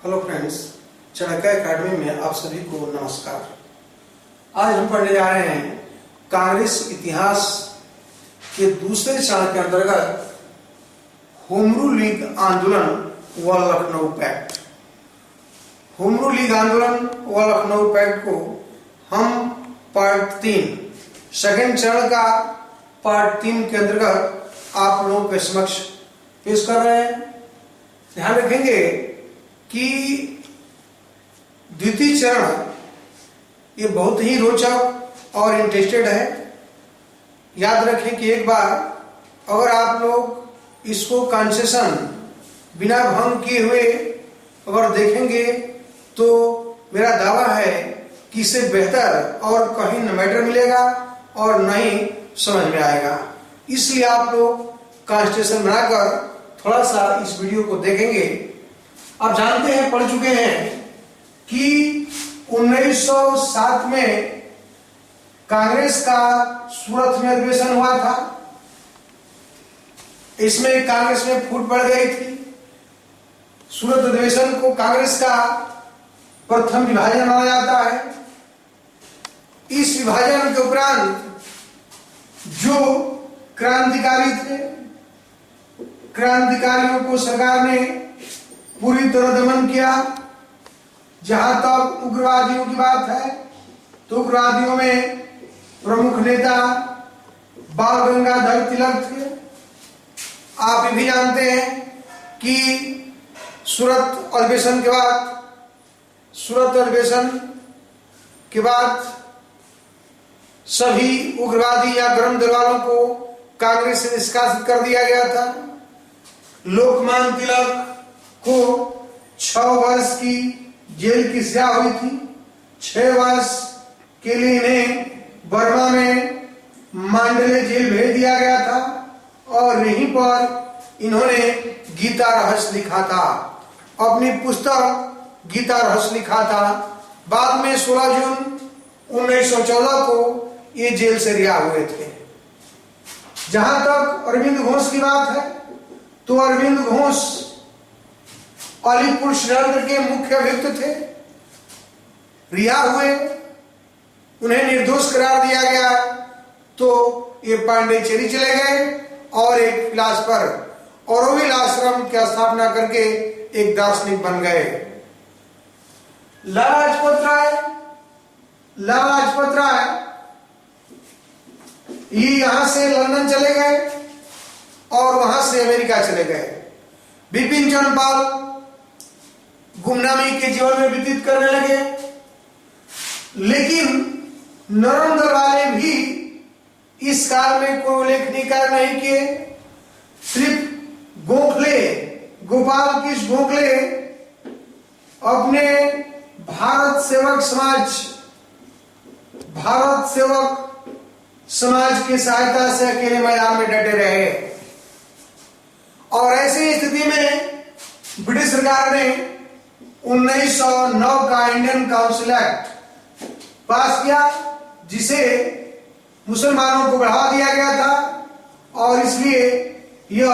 Hello friends, Chanakya academy में आप सभी को नमस्कार। आज हम पढ़ने जा रहे हैं कांग्रेस इतिहास के दूसरे चरण के अंतर्गत होम रूल लीग आंदोलन व Lucknow pact. Home rule league आंदोलन व लखनऊ पैक्ट को हम पार्ट 3 सेकेंड चरण का पार्ट 3 के अंतर्गत आप लोगों के समक्ष पेश कर रहे हैं। ध्यान रखेंगे कि द्वितीय चरण ये बहुत ही रोचक और इंटरेस्टेड है। याद रखें कि एक बार अगर आप लोग इसको कंसेशन बिना भंग किए हुए अगर देखेंगे तो मेरा दावा है कि इससे बेहतर और कहीं न मैटर मिलेगा और न ही समझ में आएगा। इसलिए आप लोग कंसेशन बनाकर थोड़ा सा इस वीडियो को देखेंगे। आप जानते हैं, पढ़ चुके हैं कि 1907 में कांग्रेस का सूरत में अधिवेशन हुआ था। इसमें कांग्रेस में फूट पड़ गई थी। सूरत अधिवेशन को कांग्रेस का प्रथम विभाजन माना जाता है। इस विभाजन के उपरांत जो क्रांतिकारी थे, क्रांतिकारियों को सरकार ने पूरी तरह दमन किया। जहां तक उग्रवादियों की बात है तो उग्रवादियों में प्रमुख नेता बाल गंगाधर तिलक थे। आप ये भी जानते हैं कि सूरत अधिवेशन के बाद सभी उग्रवादी या गरम दल वालों को कांग्रेस से निष्कासित कर दिया गया था। लोकमान्य तिलक को 6 वर्ष की जेल की सजा हुई थी। 6 वर्ष के लिए इन्हें बर्मा में मांडले जेल भेज दिया गया था और यहीं पर इन्होंने गीता रहस्य लिखा था, अपनी पुस्तक गीता रहस्य लिखा था। बाद में 16 जून 1914 को ये जेल से रिहा हुए थे। जहां तक अरविंद घोष की बात है तो अरविंद घोष अलीपुर षड्यंत्र के मुख्य अभियुक्त थे। रिहा हुए, उन्हें निर्दोष करार दिया गया तो ये पांडेचेरी चले गए और एक विलास पर औरविल आश्रम की स्थापना करके एक दार्शनिक बन गए। लाला लाजपत राय ये यहां से लंदन चले गए और वहां से अमेरिका चले गए। बिपिन चंद्र पाल गुमनामी के जीवन में व्यतीत करने लगे। लेकिन नरम दल वाले भी इस काल में कोई उल्लेखनीय कार्य नहीं किए। सिर्फ गोपाल कृष्ण गोखले अपने भारत सेवक समाज की सहायता से अकेले मैदान में डटे रहे। और ऐसी स्थिति में ब्रिटिश सरकार ने 1909 का इंडियन काउंसिल एक्ट पास किया, जिसे मुसलमानों को बढ़ावा दिया गया था और इसलिए यह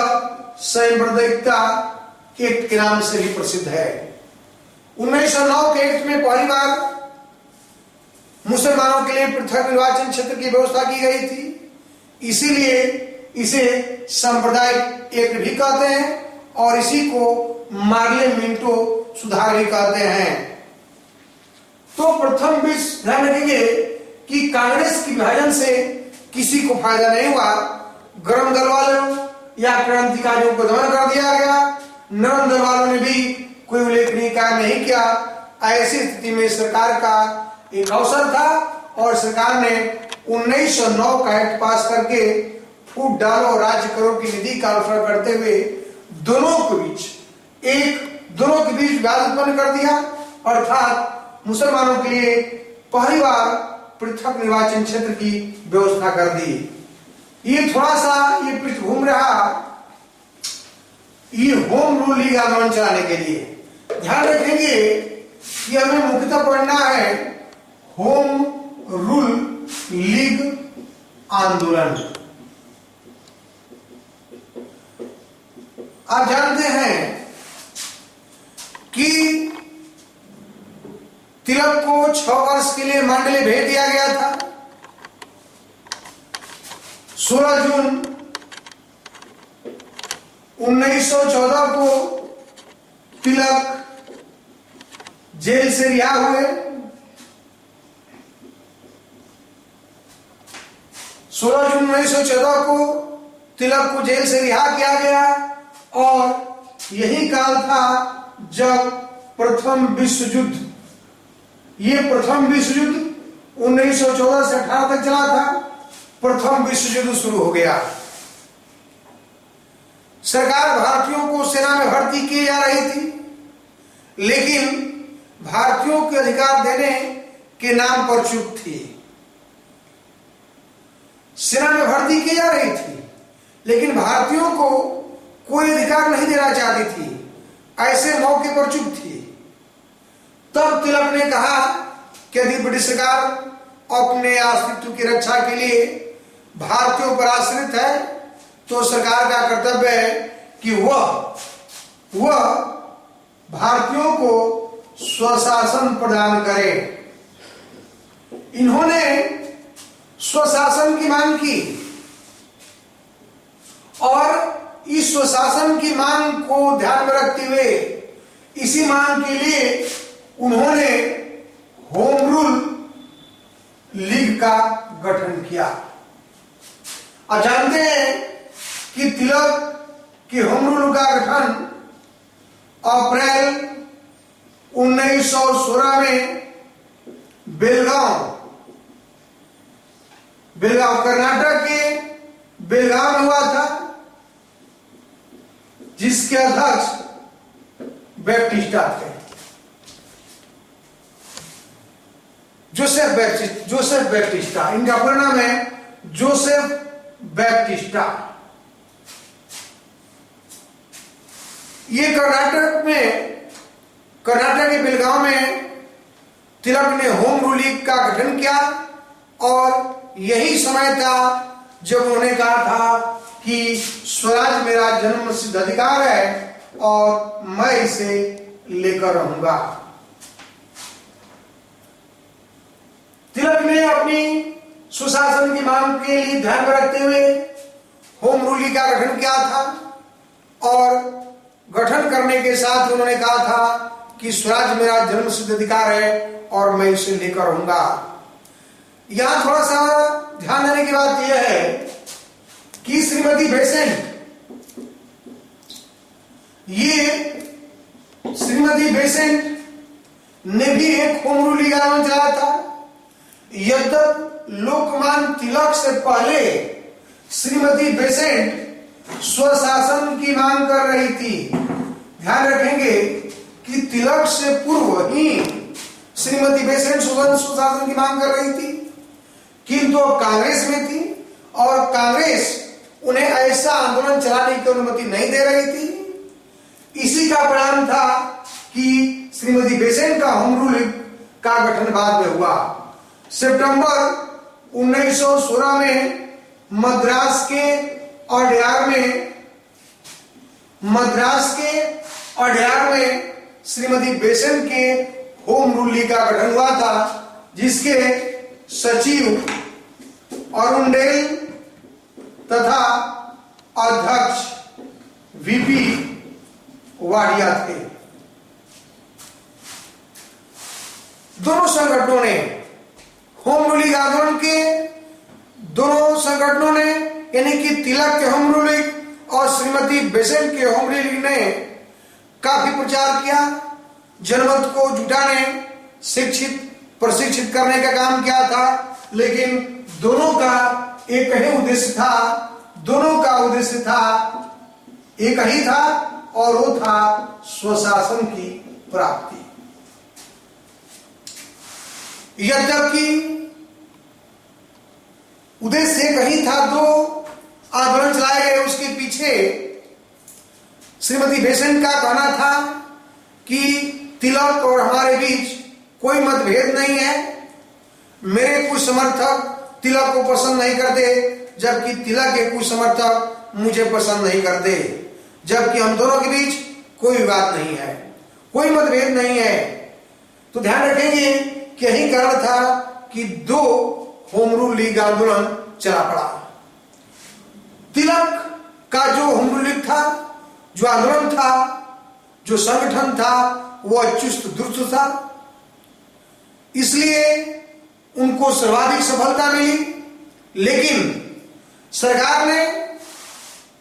सांप्रदायिकता एक्ट के नाम से भी प्रसिद्ध है। 1909 के एक्ट में पहली बार मुसलमानों के लिए पृथक निर्वाचन क्षेत्र की व्यवस्था की गई थी। इसीलिए इसे सांप्रदायिक एक्ट भी कहते हैं और इसी को मार्ले मिंटो सुधार भी कहते हैं। तो प्रथम विषय ध्यान रखेंगे कि कांग्रेस की विभाजन से किसी को फायदा नहीं हुआ। गरम दल वालों या क्रांतिकारियों को दमन कर दिया गया। नरम दल वालों ने भी कोई उल्लेखनीय कार्य नहीं किया। ऐसी स्थिति में सरकार का एक अवसर था और सरकार ने 1909 का एक्ट पास करके फूट डालो राज्य करो की निधि का अनुसरण करते हुए दोनों के बीच विवाद उत्पन्न कर दिया। अर्थात मुसलमानों के लिए पहली बार पृथक निर्वाचन क्षेत्र की व्यवस्था कर दी। ये थोड़ा सा ये पृष्ठभूमि रहा ये होम रूल लीग आंदोलन चलाने के लिए। ध्यान रखेंगे कि हमें मुख्यतः पढ़ना है होम रूल लीग आंदोलन। आप जानते हैं कि तिलक को 6 वर्ष के लिए मांडल्य भेज दिया गया था। 16 जून 1914 को तिलक जेल से रिहा हुए। 16 जून 1914 को तिलक को जेल से रिहा किया गया और यही काल था जब प्रथम विश्व युद्ध, ये प्रथम विश्व युद्ध 1914 से 18 तक चला था। प्रथम विश्व युद्ध शुरू हो गया। सरकार भारतीयों को सेना में भर्ती की जा रही थी, लेकिन भारतीयों के अधिकार देने के नाम पर चुप थी। सेना में भर्ती की जा रही थी, लेकिन भारतीयों को कोई अधिकार नहीं देना चाहती थी, ऐसे मौके पर चुप थी। तब तिलक ने कहा कि यदि ब्रिटिश सरकार अपने अस्तित्व की रक्षा के लिए भारतीयों पर आश्रित है, तो सरकार का कर्तव्य है कि वह भारतीयों को स्वशासन प्रदान करे। इन्होंने स्वशासन की मांग की और इस स्वशासन की मांग को ध्यान में रखते हुए इसी मांग के लिए उन्होंने होम रूल लीग का गठन किया। आप जानते हैं कि तिलक के होम रूल का गठन अप्रैल 1916 में बेलगांव कर्नाटक के बेलगांव में हुआ था, जिसके अध्यक्ष बैप्टिस्टा थे, जोसेफ बैप्टिस्टा। इनका पूरा नाम है जोसेफ बैप्टिस्टा। ये कर्नाटक के बेलगांव में तिलक ने होम रूल लीग का गठन किया और यही समय था जब उन्होंने कहा था कि स्वराज मेरा जन्म सिद्ध अधिकार है और मैं इसे लेकर रहूंगा। तिलक ने अपनी सुशासन की मांग के लिए ध्यान में रखते हुए होम रूल लीग का गठन किया था और गठन करने के साथ उन्होंने कहा था कि स्वराज मेरा जन्म सिद्ध अधिकार है और मैं इसे लेकर रहूंगा। यहां थोड़ा सा ध्यान देने की बात यह है कि श्रीमती बेसेंट ने भी एक होम रूल लीग आंदोलन चलाया था। यद्यपि लोकमान्य तिलक से पहले श्रीमती बेसेंट स्वशासन की मांग कर रही थी। ध्यान रखेंगे कि तिलक से पूर्व ही श्रीमती बेसेंट स्वशासन की मांग कर रही थी, किंतु कांग्रेस में थी और कांग्रेस उन्हें ऐसा आंदोलन चलाने की अनुमति नहीं दे रही थी। इसी का परिणाम था कि श्रीमती बेसेंट का होम रूल लीग का गठन बाद में हुआ। सितंबर 1916 में मद्रास के अड्यार में श्रीमती बेसेंट के होम रूल लीग का गठन हुआ था, जिसके सचिव अरुणडेल तथा अध्यक्ष वीपी वाडिया थे। दोनों संगठनों ने होम रूल लीग आंदोलन के दोनों संगठनों ने यानी कि तिलक के होम रूल लीग और श्रीमती बेसेंट के होम रूल लीग ने काफी प्रचार किया, जनमत को जुटाने, प्रशिक्षित करने का काम किया था, लेकिन दोनों का एक ही उद्देश्य था, एक ही था और वो था स्वशासन की प्राप्ति। यद्यपि उद्देश्य एक ही था, दो आंदोलन चलाए गए। उसके पीछे श्रीमती बेसेंट का कहना था कि तिलक और हमारे बीच कोई मतभेद नहीं है। मेरे कुछ समर्थक तिलक को पसंद नहीं करते, जबकि तिलक के कुछ समर्थक मुझे पसंद नहीं करते, जबकि हम दोनों के बीच कोई विवाद नहीं है, कोई मतभेद नहीं है। तो ध्यान रखेंगे कि यही कारण था कि 2 होम रूल लीग आंदोलन चला पड़ा। तिलक का जो होम रूल लीग था, जो आंदोलन था, जो संगठन था, वो चुस्त दुरुस्त था, इसलिए उनको सर्वाधिक सफलता मिली। लेकिन सरकार ने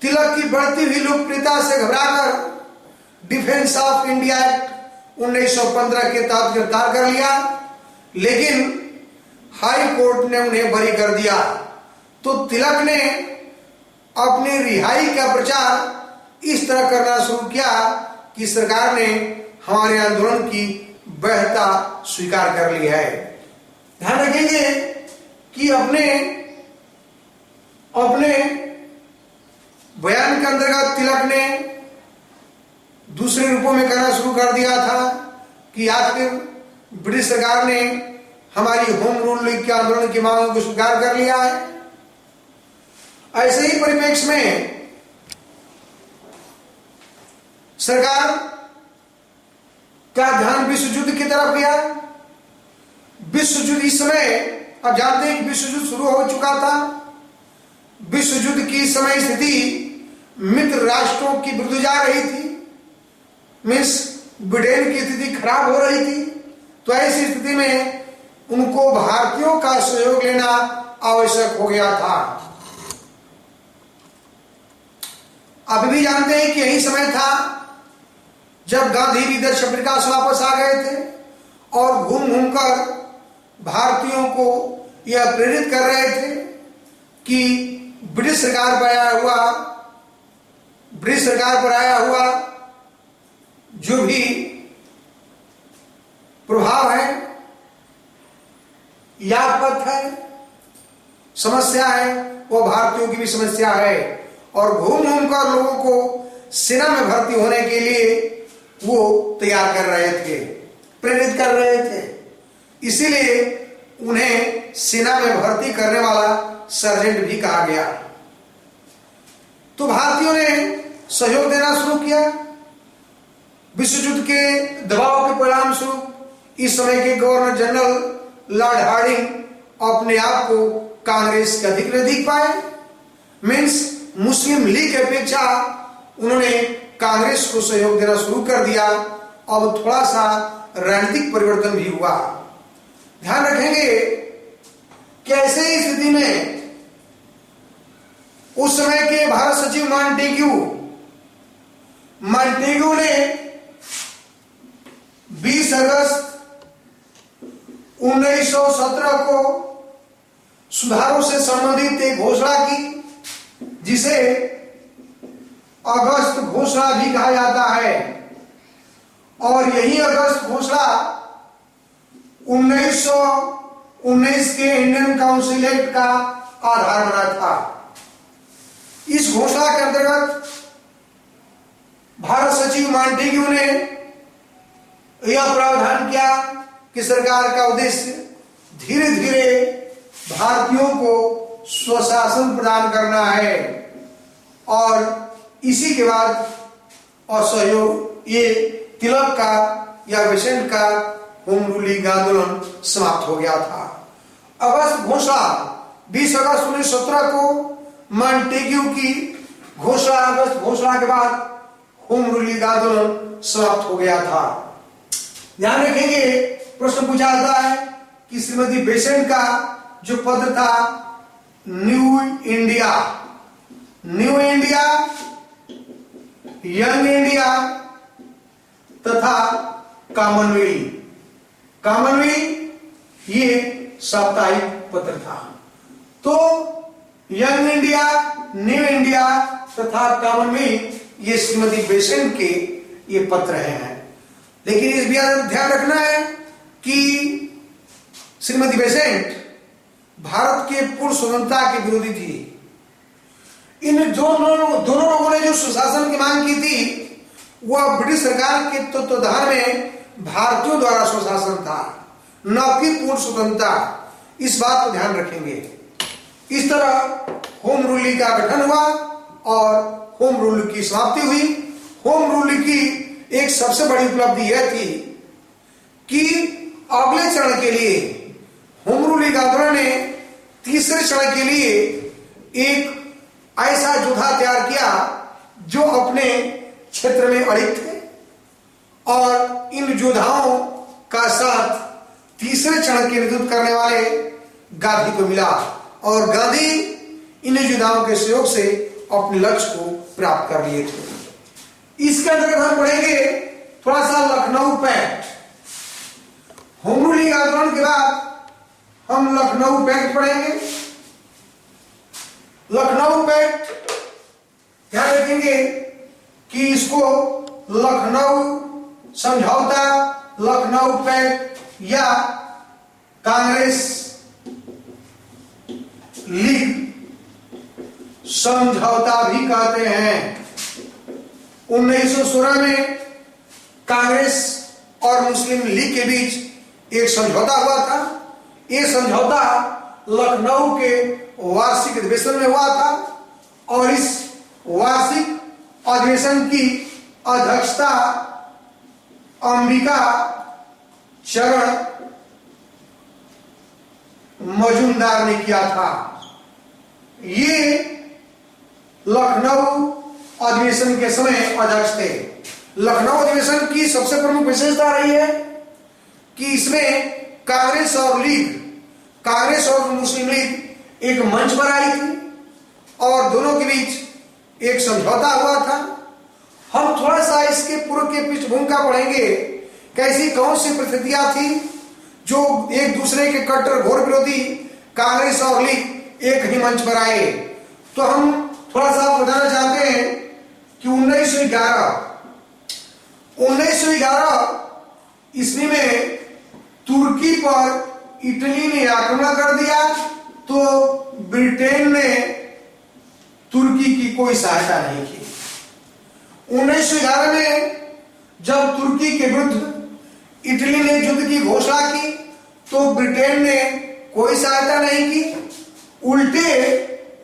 तिलक की बढ़ती हुई लोकप्रियता से घबराकर डिफेंस ऑफ इंडिया एक्ट 1915 के तहत गिरफ्तार कर लिया, लेकिन हाई कोर्ट ने उन्हें बरी कर दिया। तो तिलक ने अपनी रिहाई का प्रचार इस तरह करना शुरू किया कि सरकार ने हमारे आंदोलन की वैधता स्वीकार कर ली है। ध्यान रखेंगे कि अपने बयान के अंतर्गत तिलक ने दूसरे रूपों में कहना शुरू कर दिया था कि आखिर ब्रिटिश सरकार ने हमारी होम रूल लीग के आंदोलन की मांगों को स्वीकार कर लिया है। ऐसे ही परिप्रेक्ष्य में सरकार का ध्यान विश्व युद्ध की तरफ गया। विश्व युद्ध इस समय आप जानते हैं कि विश्व युद्ध शुरू हो चुका था। विश्व युद्ध की समय स्थिति मित्र राष्ट्रों की विरुद्ध जा रही थी, मीन्स ब्रिटेन की स्थिति खराब हो रही थी। तो ऐसी स्थिति में उनको भारतीयों का सहयोग लेना आवश्यक हो गया था। आप भी जानते हैं कि यही समय था जब गांधी भी दक्षिण अफ्रीका से वापस आ गए थे और घूम घूम कर भारतीयों को यह प्रेरित कर रहे थे कि ब्रिटिश सरकार पर आया हुआ जो भी प्रभाव है या आफत है, समस्या है, वो भारतीयों की भी समस्या है। और घूम घूम कर लोगों को सेना में भर्ती होने के लिए वो तैयार कर रहे थे, प्रेरित कर रहे थे। इसीलिए उन्हें सेना में भर्ती करने वाला सर्जेंट भी कहा गया। तो भारतीयों ने सहयोग देना शुरू किया। विश्व युद्ध के दबाव के परिणाम स्वरूप इस समय के गवर्नर जनरल लॉर्ड हार्डिंग अपने आप को कांग्रेस के अधिक नजदीक पाए। मीन्स मुस्लिम लीग की अपेक्षा उन्होंने कांग्रेस को सहयोग देना शुरू कर दिया। अब थोड़ा सा राजनीतिक परिवर्तन भी हुआ। ध्यान रखेंगे कि ऐसे ही स्थिति में उस समय के भारत सचिव मॉन्टेग्यू ने 20 अगस्त 1917 को सुधारों से संबंधित एक घोषणा की, जिसे अगस्त घोषणा भी कहा जाता है। और यही अगस्त घोषणा 1919 के इंडियन काउंसिल एक्ट का आधार बना था। इस घोषणा के अंतर्गत भारत सचिव मॉन्टेग्यू ने यह प्रावधान किया कि सरकार का उद्देश्य धीरे धीरे भारतीयों को स्वशासन प्रदान करना है और इसी के बाद असहयोग ये तिलक का या बेसेंट का होम रूल लीग आंदोलन समाप्त हो गया था। अगस्त घोषणा 20 अगस्त 1917 को मॉन्टेग्यू की घोषणा, अगस्त घोषणा के बाद होम रूल लीग आंदोलन समाप्त हो गया था। ध्यान रखेंगे, प्रश्न पूछा जाता है कि श्रीमती बेसेंट का जो पद था न्यू इंडिया, यंग इंडिया तथा कॉमनवेल्थ ये साप्ताहिक पत्र था। तो यंग इंडिया, न्यू इंडिया तथा कॉमनवेल्थ ये श्रीमती बेसेंट के ये पत्र हैं। लेकिन इस ध्यान रखना है कि श्रीमती बेसेंट भारत के पूर्ण स्वतंत्रता के विरोधी थी। इन दोनों लोगों ने जो सुशासन की मांग की थी वह ब्रिटिश सरकार के तत्वाधान में भारतीयों द्वारा सुशासन था, न कि पूर्ण स्वतंत्रता। इस बात को ध्यान रखेंगे। इस तरह होम रूल लीग का गठन हुआ और होम रूल की समाप्ति हुई। होम रूल की एक सबसे बड़ी उपलब्धि यह थी कि चरण के लिए होम लीग आंदोलन ने तीसरे चरण के लिए एक ऐसा योद्धा तैयार किया जो अपने क्षेत्र में अड़िग थे और इन योद्धाओं का साथ तीसरे चरण के नेतृत्व करने वाले गांधी को मिला और गांधी इन योद्धाओं के सहयोग से अपने लक्ष्य को प्राप्त कर लिए थे। इसके अंतर्गत हम पढ़ेंगे थोड़ा सा लखनऊ पैक्ट। होम लीग आंदोलन के बाद हम लखनऊ पैक्ट पढ़ेंगे। लखनऊ पैक्ट ध्यान रखेंगे कि इसको लखनऊ समझौता, लखनऊ पैक्ट या कांग्रेस लीग समझौता भी कहते हैं। 1916 में कांग्रेस और मुस्लिम लीग के बीच एक समझौता हुआ था। यह समझौता लखनऊ के वार्षिक अधिवेशन में हुआ था और इस वार्षिक अधिवेशन की अध्यक्षता अंबिका चरण मजूमदार ने किया था। ये लखनऊ अधिवेशन के समय अध्यक्ष थे। लखनऊ अधिवेशन की सबसे प्रमुख विशेषता रही है कि इसमें कांग्रेस और मुस्लिम लीग एक मंच पर आई थी और दोनों के बीच एक समझौता हुआ था। हम थोड़ा सा इसके पूर्व के पृष्ठभूमि का पढ़ेंगे, कैसी कौन सी परिस्थितियां थी जो एक दूसरे के कट्टर घोर विरोधी कांग्रेस और लीग एक ही मंच पर आए। तो हम थोड़ा सा बताना चाहते हैं कि 1911 ईस्वी में तुर्की पर इटली ने आक्रमण कर दिया तो ब्रिटेन ने तुर्की की कोई सहायता नहीं की। 1911 में जब तुर्की के विरुद्ध इटली ने युद्ध की घोषणा की तो ब्रिटेन ने कोई सहायता नहीं की। उल्टे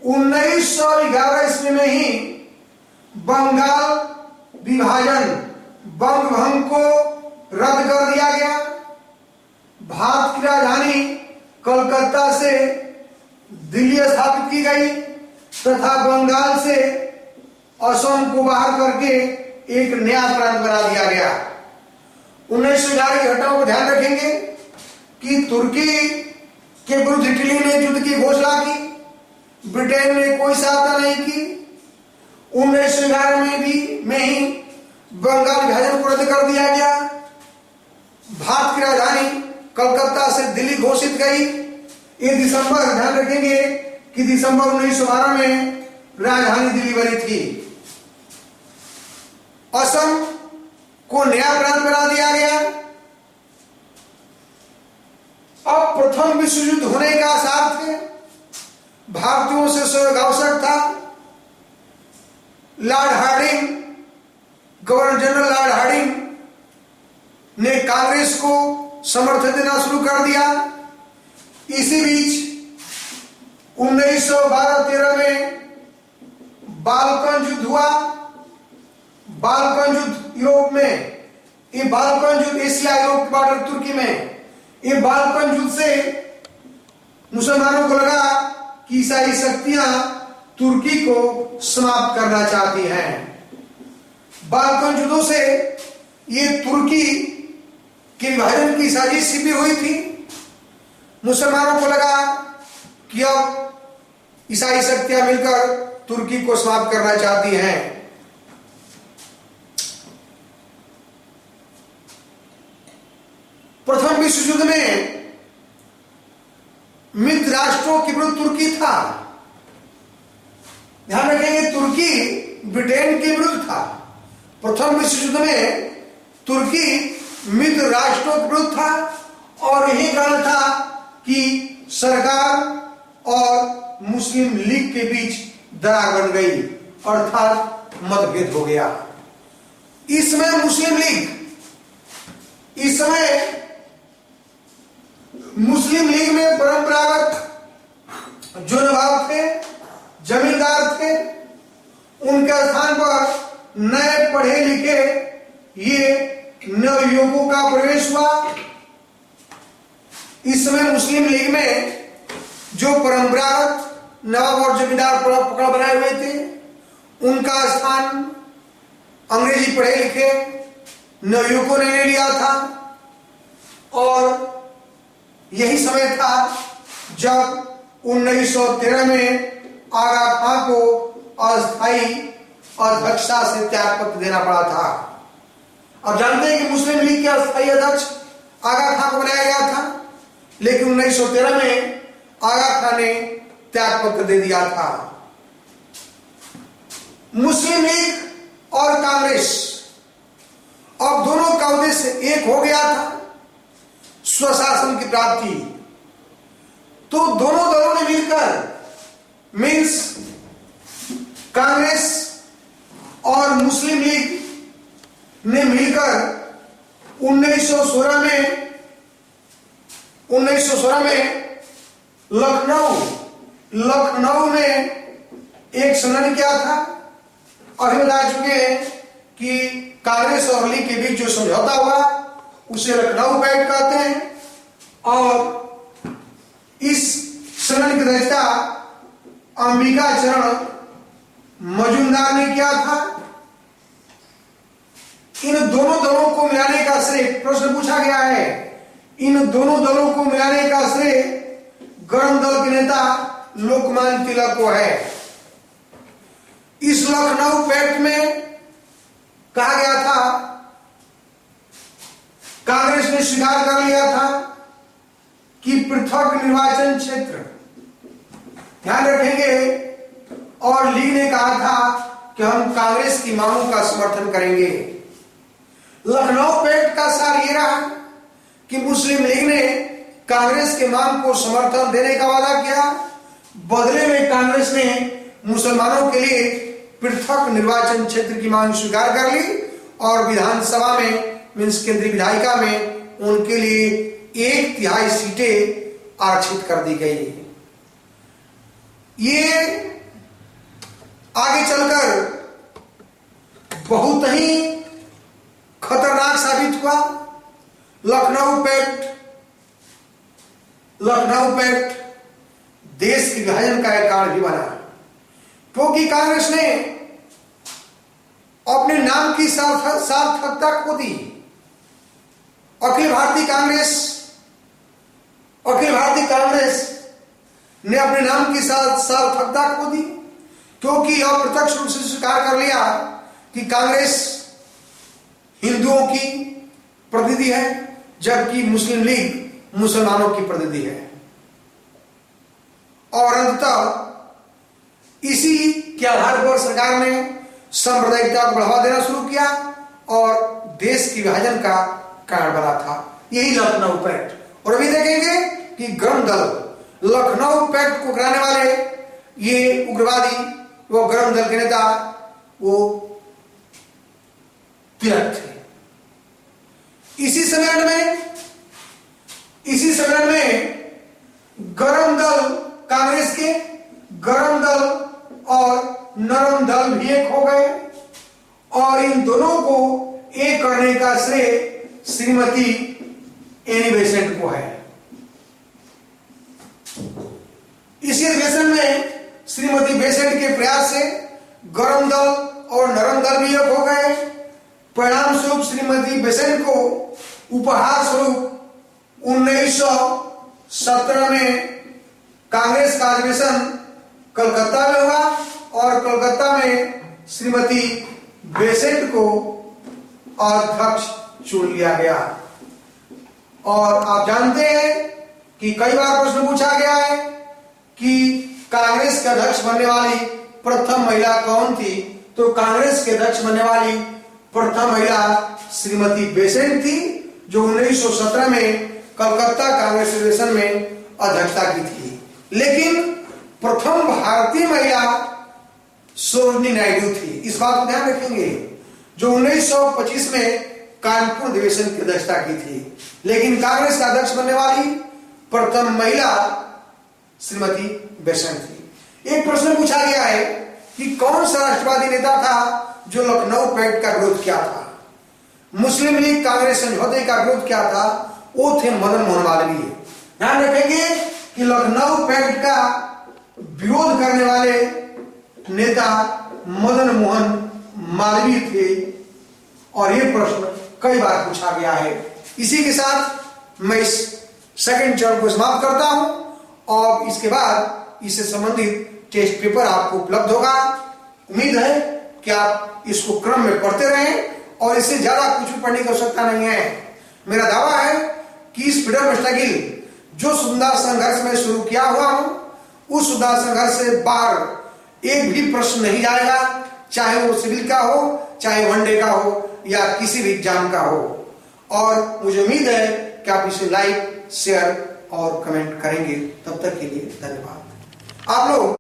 1911 ईस्वी में ही बंगाल विभाजन बंग भंग को रद्द कर दिया गया। भारत की राजधानी कलकत्ता से दिल्ली स्थापित की गई तथा बंगाल से असम को बाहर करके एक नया प्रांत बना दिया गया। 1911 की घटनाओं को ध्यान रखेंगे कि तुर्की के विरुद्ध इटली ने युद्ध की घोषणा की, ब्रिटेन ने कोई सहायता नहीं की। 1911 में ही बंगाल विभाजन को रद्द कर दिया गया। भारत की राजधानी कलकत्ता से दिल्ली घोषित गई। ये दिसंबर, ध्यान रखेंगे कि दिसंबर 1912 में राजधानी दिल्ली बनी थी। असम को नया प्रांत बना दिया गया। अब प्रथम विश्व युद्ध होने का आसार थे, भारतीयों से सहयोग आवश्यक था। Lord Hardinge, governor general lord Hardinge ने कांग्रेस को समर्थन देना शुरू कर दिया। इसी बीच 1912-13 में बाल्कन युद्ध हुआ। बाल्कन युद्ध यूरोप में, ये बाल्कन युद्ध एशिया यूरोप के बॉर्डर तुर्की में, ये बाल्कन युद्ध से मुसलमानों को लगा कि ईसाई शक्तियां तुर्की को समाप्त करना चाहती हैं। बाल्कन युद्धों से ये तुर्की के विभाजन की साजिश भी हुई थी। मुसलमानों को लगा कि अब ईसाई शक्तियां मिलकर तुर्की को समाप्त करना चाहती हैं। प्रथम विश्व युद्ध में मित्र राष्ट्रों के विरुद्ध तुर्की था। ध्यान रखेंगे, तुर्की ब्रिटेन के विरुद्ध था। प्रथम विश्व युद्ध में तुर्की मित्र राष्ट्रों के विरुद्ध था और यही कारण था कि सरकार और मुस्लिम लीग के बीच दरार बन गई, अर्थात मतभेद हो गया। इस समय मुस्लिम लीग में परंपरागत जो नवाब थे, जमींदार थे, उनके स्थान पर नए पढ़े लिखे ये नवयुवकों का प्रवेश हुआ। इस समय मुस्लिम लीग में जो परंपरागत नवाब और जमींदार पकड़ बनाए हुए थे, उनका स्थान अंग्रेजी पढ़े लिखे नवयुवकों ने ले लिया था। और यही समय था जब 1913 में आगा खां को अस्थायी अध्यक्षता से त्यागपत्र देना पड़ा था। अब जानते हैं कि मुस्लिम लीग के अस्थायी अध्यक्ष आगा खां को बनाया गया था, लेकिन 1913 में आगा खां ने त्यागपत्र दे दिया था। मुस्लिम लीग और कांग्रेस अब दोनों का उद्देश्य एक हो गया था, स्वशासन की प्राप्ति। तो दोनों दलों ने मिलकर, मीन्स कांग्रेस और मुस्लिम लीग ने मिलकर 1916 में लखनऊ में एक सम्मेलन किया था। और हम बता चुके हैं कि कांग्रेस और लीग के बीच जो समझौता हुआ उसे लखनऊ पैक्ट कहते हैं। और इस सम्मेलन की अध्यक्षता अंबिका चरण मजूमदार ने किया था। इन दोनों दलों को मिलाने का श्रेय, प्रश्न पूछा गया है, इन दोनों दलों को मिलाने का श्रेय गरम दल के नेता लोकमान्य तिलक को है। इस लखनऊ पैक्ट में कहा गया था, कांग्रेस ने स्वीकार कर लिया था कि पृथक निर्वाचन क्षेत्र ध्यान रखेंगे, और लीग ने कहा था कि हम कांग्रेस की मांगों का समर्थन करेंगे। लखनऊ पैक्ट का सार ये रहा कि मुस्लिम लीग ने कांग्रेस के मांग को समर्थन देने का वादा किया, बदले में कांग्रेस ने मुसलमानों के लिए पृथक निर्वाचन क्षेत्र की मांग स्वीकार कर ली और विधानसभा में, मीन्स केंद्रीय विधायिका में उनके लिए 1/3 सीटें आरक्षित कर दी गई। ये आगे चलकर बहुत ही खतरनाक साबित हुआ। लखनऊ पैक्ट देश के विभाजन का एक कारण भी बना, क्योंकि कांग्रेस ने अपने नाम की सार्थकता खो दी। अखिल भारतीय कांग्रेस ने अपने नाम की सार्थकता खो दी, क्योंकि अप्रत्यक्ष रूप से स्वीकार कर लिया कि कांग्रेस हिंदुओं की प्रतिनिधि है, जबकि मुस्लिम लीग मुसलमानों की प्रतिनिधि है। और अंततः इसी के आधार पर सरकार ने सांप्रदायिकता को बढ़ावा देना शुरू किया और देश की विभाजन का कारण बना था। यही लखनऊ पैक्ट। और अभी देखेंगे कि गरम दल, लखनऊ पैक्ट को गिराने वाले ये उग्रवादी, वो गरम दल के नेता वो तिलक थे। इसी सम्मेलन में गरम दल, कांग्रेस के गरम दल और नरम दल भी एक हो गए, और इन दोनों को एक करने का श्रेय श्रीमती एनी बेसेंट को है। इसी अधिवेशन में श्रीमती बेसेंट के प्रयास से गरम दल और नरम दल भी एक हो गए। परिणाम स्वरूप श्रीमती बेसेंट को उपहार स्वरूप 1917 में कांग्रेस का अधिवेशन कलकत्ता में हुआ और कलकत्ता में श्रीमती बेसेंट को अध्यक्ष चुन लिया गया। और आप जानते हैं कि कई बार प्रश्न पूछा गया है कि कांग्रेस के अध्यक्ष बनने वाली प्रथम महिला कौन थी, तो कांग्रेस के अध्यक्ष बनने वाली प्रथम महिला श्रीमती बेसेंट थी, जो 1917 में कलकत्ता कांग्रेस अधिवेशन में अध्यक्षता की थी। लेकिन प्रथम भारतीय महिला सरोजिनी नायडू थी, इस बात को ध्यान रखेंगे, जो 1925 में कानपुर अधिवेशन की अध्यक्षता की थी। लेकिन कांग्रेस का अध्यक्ष बनने वाली प्रथम महिला श्रीमती बेसेंट थी। एक प्रश्न पूछा गया है कि कौन सा राष्ट्रवादी नेता था जो लखनऊ पैक्ट का विरोध किया था, मुस्लिम लीग कांग्रेस समझौते का विरोध किया था? वो थे मदन मोहन मालवीय। ध्यान रखेंगे कि लखनऊ पैक्ट का विरोध करने वाले नेता मदन मोहन मालवीय थे और यह प्रश्न कई बार पूछा गया है। इसी के साथ मैं इस सेकंड चरण को समाप्त करता हूं और इसके बाद इससे संबंधित टेस्ट पेपर आपको उपलब्ध होगा। उम्मीद है कि आप इसको क्रम में पढ़ते रहें और इससे ज्यादा कुछ भी पढ़ने की आवश्यकता नहीं है। मेरा दावा है कि इस फ्रीडम स्ट्रगल जो सुंदर संघर्ष में शुरू किया हुआ हूं, उस सुंदर संघर्ष से बाहर एक भी प्रश्न नहीं जाएगा, चाहे वो सिविल का हो, चाहे वनडे का हो या किसी भी एग्जाम का हो। और मुझे उम्मीद है कि आप इसे लाइक, शेयर और कमेंट करेंगे। तब तक के लिए धन्यवाद। आप लोग